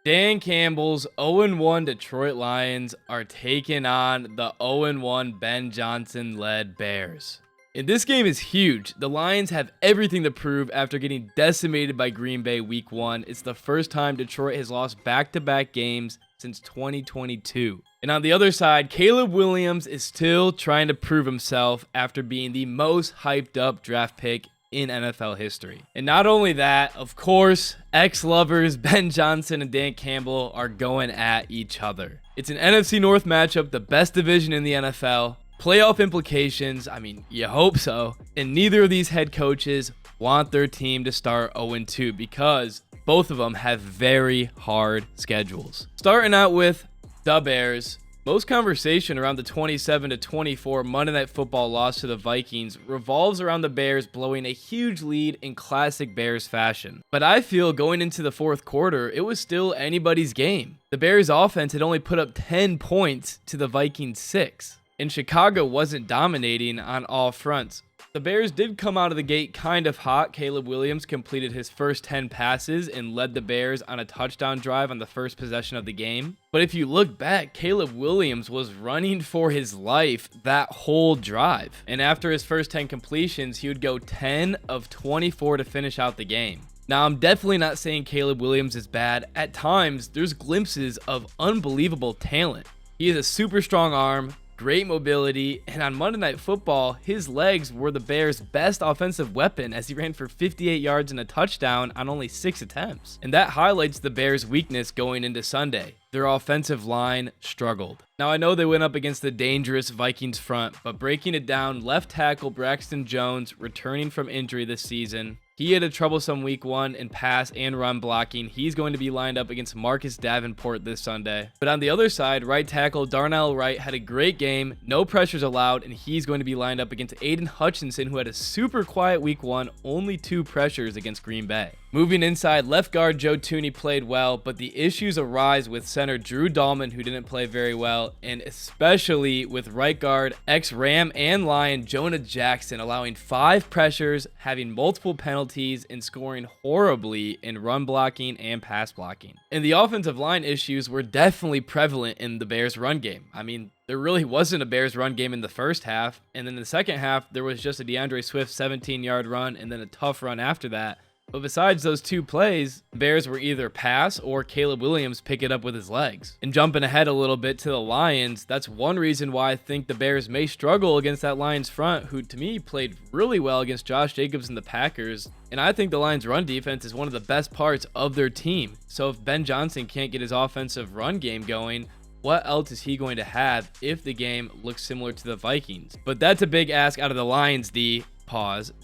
Dan Campbell's 0-1 Detroit Lions are taking on the 0-1 Ben Johnson-led Bears. And this game is huge. The Lions have everything to prove after getting decimated by Green Bay week 1. It's the first time Detroit has lost back-to-back games since 2022. And on the other side, Caleb Williams is still trying to prove himself after being the most hyped up draft pick in NFL history. And not only that, of course, ex-lovers Ben Johnson and Dan Campbell are going at each other. It's an NFC North matchup, the best division in the NFL. Playoff implications, I mean, you hope so. And neither of these head coaches want their team to start 0-2 because both of them have very hard schedules. Starting out with the Bears. Most conversation around the 27-24 Monday Night Football loss to the Vikings revolves around the Bears blowing a huge lead in classic Bears fashion. But I feel going into the fourth quarter, it was still anybody's game. The Bears offense had only put up 10 points to the Vikings 6. And Chicago wasn't dominating on all fronts. The Bears did come out of the gate kind of hot. Caleb Williams completed his first 10 passes and led the Bears on a touchdown drive on the first possession of the game. But if you look back, Caleb Williams was running for his life that whole drive. And after his first 10 completions, he would go 10 of 24 to finish out the game. Now, I'm definitely not saying Caleb Williams is bad. At times, there's glimpses of unbelievable talent. He has a super strong arm, great mobility, and on Monday Night Football, his legs were the Bears' best offensive weapon as he ran for 58 yards and a touchdown on only 6 attempts. And that highlights the Bears' weakness going into Sunday. Their offensive line struggled. Now, I know they went up against the dangerous Vikings front, but breaking it down, left tackle Braxton Jones, returning from injury this season, he had a troublesome week 1 in pass and run blocking. He's going to be lined up against Marcus Davenport this Sunday. But on the other side, right tackle Darnell Wright had a great game, no pressures allowed, and he's going to be lined up against Aiden Hutchinson, who had a super quiet week 1, only 2 pressures against Green Bay. Moving inside, left guard Joe Thuney played well, but the issues arise with center Drew Dahlman, who didn't play very well, and especially with right guard ex-Ram and Lion Jonah Jackson allowing 5 pressures, having multiple penalties, and scoring horribly in run blocking and pass blocking. And the offensive line issues were definitely prevalent in the Bears' run game. I mean, there really wasn't a Bears run game in the first half, and then in the second half, there was just a DeAndre Swift 17-yard run and then a tough run after that. But besides those 2 plays, the Bears were either pass or Caleb Williams pick it up with his legs. And jumping ahead a little bit to the Lions, that's one reason why I think the Bears may struggle against that Lions front, who to me played really well against Josh Jacobs and the Packers. And I think the Lions' run defense is one of the best parts of their team. So if Ben Johnson can't get his offensive run game going, what else is he going to have if the game looks similar to the Vikings? But that's a big ask out of the Lions D.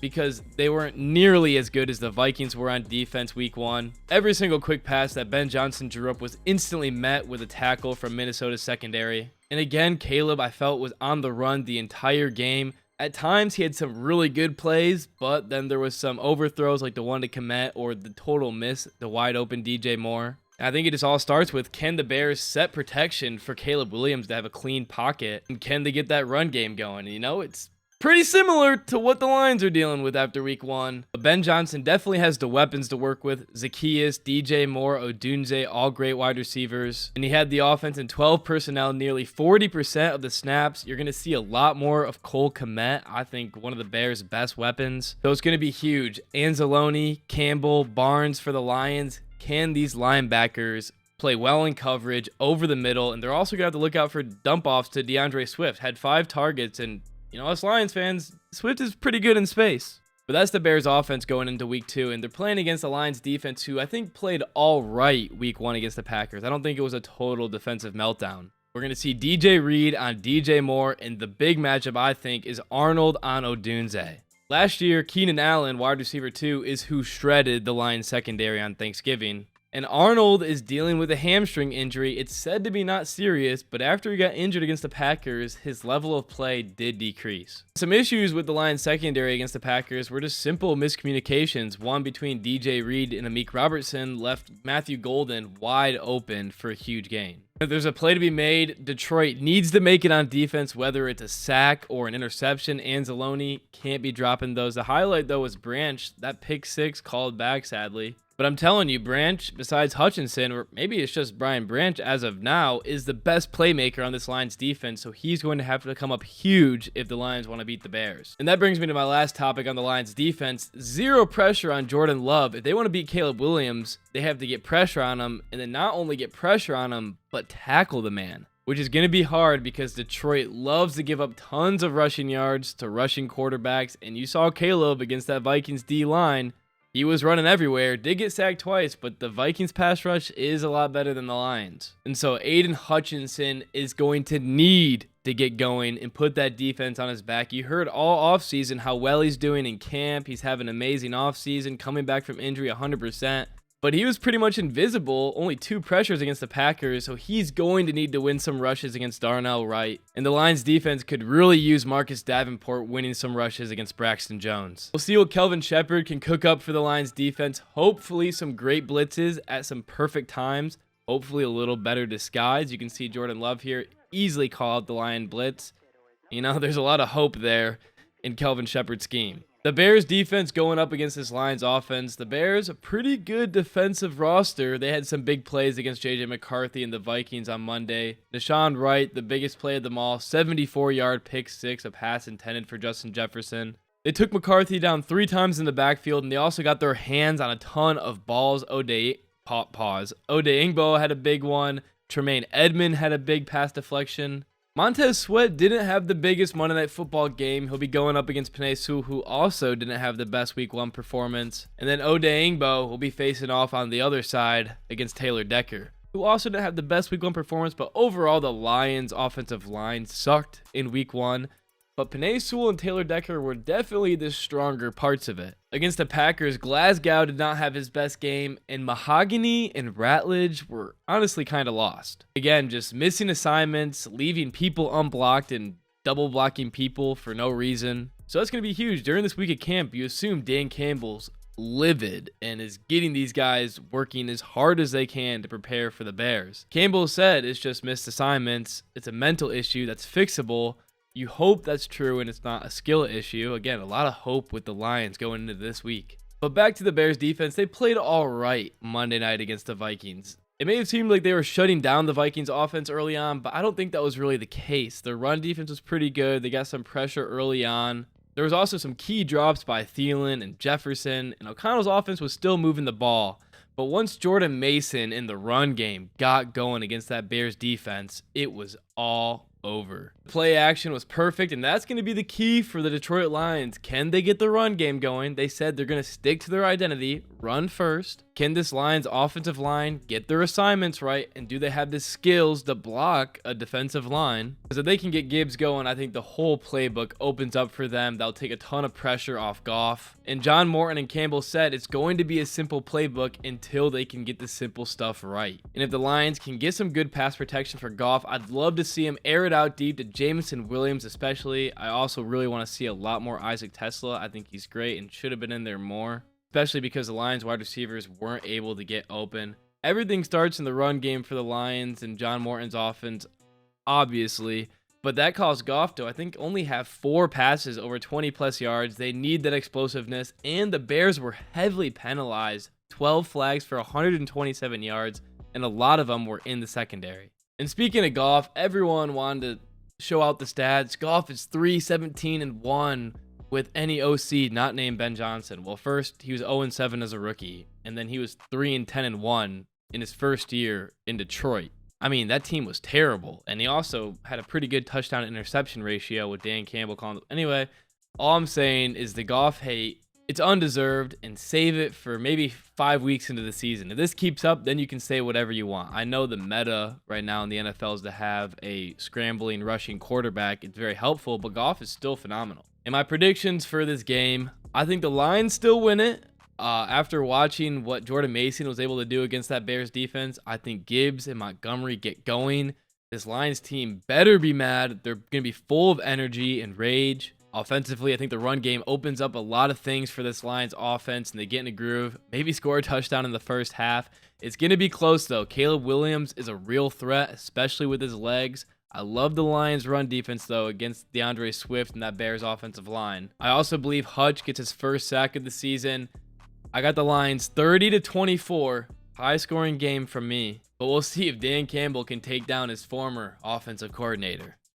Because they weren't nearly as good as the Vikings were on defense week 1. Every single quick pass that Ben Johnson drew up was instantly met with a tackle from Minnesota's secondary. And again, Caleb, I felt, was on the run the entire game. At times, he had some really good plays, but then there was some overthrows like the one to Kmet or the total miss, the wide open DJ Moore. And I think it just all starts with, can the Bears set protection for Caleb Williams to have a clean pocket? And can they get that run game going? You know, it's pretty similar to what the Lions are dealing with after week 1. But Ben Johnson definitely has the weapons to work with. Zacchaeus, DJ Moore, Odunze, all great wide receivers. And he had the offense in 12 personnel, nearly 40% of the snaps. You're going to see a lot more of Cole Kmet, I think one of the Bears' best weapons. So it's going to be huge. Anzalone, Campbell, Barnes for the Lions. Can these linebackers play well in coverage over the middle? And they're also going to have to look out for dump-offs to DeAndre Swift. Had 5 targets, and you know, us Lions fans, Swift is pretty good in space. But that's the Bears offense going into week 2, and they're playing against the Lions defense, who I think played all right week 1 against the Packers. I don't think it was a total defensive meltdown. We're going to see DJ Reed on DJ Moore, and the big matchup, I think, is Arnold on Odunze. Last year, Keenan Allen, wide receiver 2, is who shredded the Lions secondary on Thanksgiving. And Arnold is dealing with a hamstring injury. It's said to be not serious, but after he got injured against the Packers, his level of play did decrease. Some issues with the Lions secondary against the Packers were just simple miscommunications. One between DJ Reed and Amik Robertson left Matthew Golden wide open for a huge gain. If there's a play to be made, Detroit needs to make it on defense, whether it's a sack or an interception. Anzalone can't be dropping those. The highlight, though, was Branch. That pick 6 called back, sadly. But I'm telling you, Branch, besides Hutchinson, or maybe it's just Brian Branch as of now, is the best playmaker on this Lions defense, so he's going to have to come up huge if the Lions want to beat the Bears. And that brings me to my last topic on the Lions defense. Zero pressure on Jordan Love. If they want to beat Caleb Williams, they have to get pressure on him, and then not only get pressure on him, but tackle the man, which is going to be hard because Detroit loves to give up tons of rushing yards to rushing quarterbacks, and you saw Caleb against that Vikings D-line. He was running everywhere, did get sacked twice, but the Vikings pass rush is a lot better than the Lions. And so Aiden Hutchinson is going to need to get going and put that defense on his back. You heard all offseason how well he's doing in camp. He's having an amazing offseason, coming back from injury 100%. But he was pretty much invisible, only 2 pressures against the Packers, so he's going to need to win some rushes against Darnell Wright. And the Lions defense could really use Marcus Davenport winning some rushes against Braxton Jones. We'll see what Kelvin Shepherd can cook up for the Lions defense. Hopefully some great blitzes at some perfect times. Hopefully a little better disguise. You can see Jordan Love here easily call out the Lion blitz. You know, there's a lot of hope there in Kelvin Shepherd's scheme. The Bears defense going up against this Lions offense. The Bears, a pretty good defensive roster. They had some big plays against J.J. McCarthy and the Vikings on Monday. Deshaun Wright, the biggest play of them all, 74-yard pick six, a pass intended for Justin Jefferson. They took McCarthy down 3 times in the backfield, and they also got their hands on a ton of balls. Ode Ingbo had a big one. Tremaine Edmond had a big pass deflection. Montez Sweat didn't have the biggest Monday Night Football game. He'll be going up against Penei Sewell, who also didn't have the best Week 1 performance. And then Ode Ingbo will be facing off on the other side against Taylor Decker, who also didn't have the best Week 1 performance. But overall, the Lions' offensive line sucked in Week 1. But Penei Sewell and Taylor Decker were definitely the stronger parts of it. Against the Packers, Glasgow did not have his best game, and Mahogany and Ratledge were honestly kind of lost. Again, just missing assignments, leaving people unblocked, and double blocking people for no reason. So that's going to be huge. During this week of camp, you assume Dan Campbell's livid and is getting these guys working as hard as they can to prepare for the Bears. Campbell said it's just missed assignments. It's a mental issue that's fixable. You hope that's true and it's not a skill issue. Again, a lot of hope with the Lions going into this week. But back to the Bears defense, they played all right Monday night against the Vikings. It may have seemed like they were shutting down the Vikings offense early on, but I don't think that was really the case. Their run defense was pretty good. They got some pressure early on. There was also some key drops by Thielen and Jefferson, and O'Connell's offense was still moving the ball. But once Jordan Mason in the run game got going against that Bears defense, it was all over. Play action was perfect, and that's going to be the key for the Detroit Lions. Can they get the run game going? They said they're going to stick to their identity, run first. Can this Lions offensive line get their assignments right, and do they have the skills to block a defensive line? Because if they can get Gibbs going, I think the whole playbook opens up for them. That'll take a ton of pressure off Goff. And John Morton and Campbell said it's going to be a simple playbook until they can get the simple stuff right. And if the Lions can get some good pass protection for Goff, I'd love to see him air it out deep to Jameson Williams especially. I also really want to see a lot more Isaac Tesla. I think he's great and should have been in there more, especially because the Lions wide receivers weren't able to get open. Everything starts in the run game for the Lions and John Morton's offense, obviously. But that caused Goff to, I think, only have 4 passes over 20 plus yards. They need that explosiveness, and the Bears were heavily penalized. 12 flags for 127 yards, and a lot of them were in the secondary. And speaking of Goff, everyone wanted to show out the stats. Goff is 3-17-1 with any OC not named Ben Johnson. Well, first, he was 0-7 as a rookie, and then he was 3-10-1 in his first year in Detroit. I mean, that team was terrible, and he also had a pretty good touchdown interception ratio with Dan Campbell calling. Anyway, all I'm saying is the Goff hate, it's undeserved, and save it for maybe 5 weeks into the season. If this keeps up, then you can say whatever you want. I know the meta right now in the NFL is to have a scrambling, rushing quarterback. It's very helpful, but Goff is still phenomenal. And my predictions for this game, I think the Lions still win it. After watching what Jordan Mason was able to do against that Bears defense, I think Gibbs and Montgomery get going. This Lions team better be mad. They're going to be full of energy and rage. Offensively, I think the run game opens up a lot of things for this Lions offense, and they get in a groove. Maybe score a touchdown in the first half. It's going to be close, though. Caleb Williams is a real threat, especially with his legs. I love the Lions' run defense, though, against DeAndre Swift and that Bears offensive line. I also believe Hutch gets his first sack of the season. I got the Lions 30-24. High scoring game from me. But we'll see if Dan Campbell can take down his former offensive coordinator.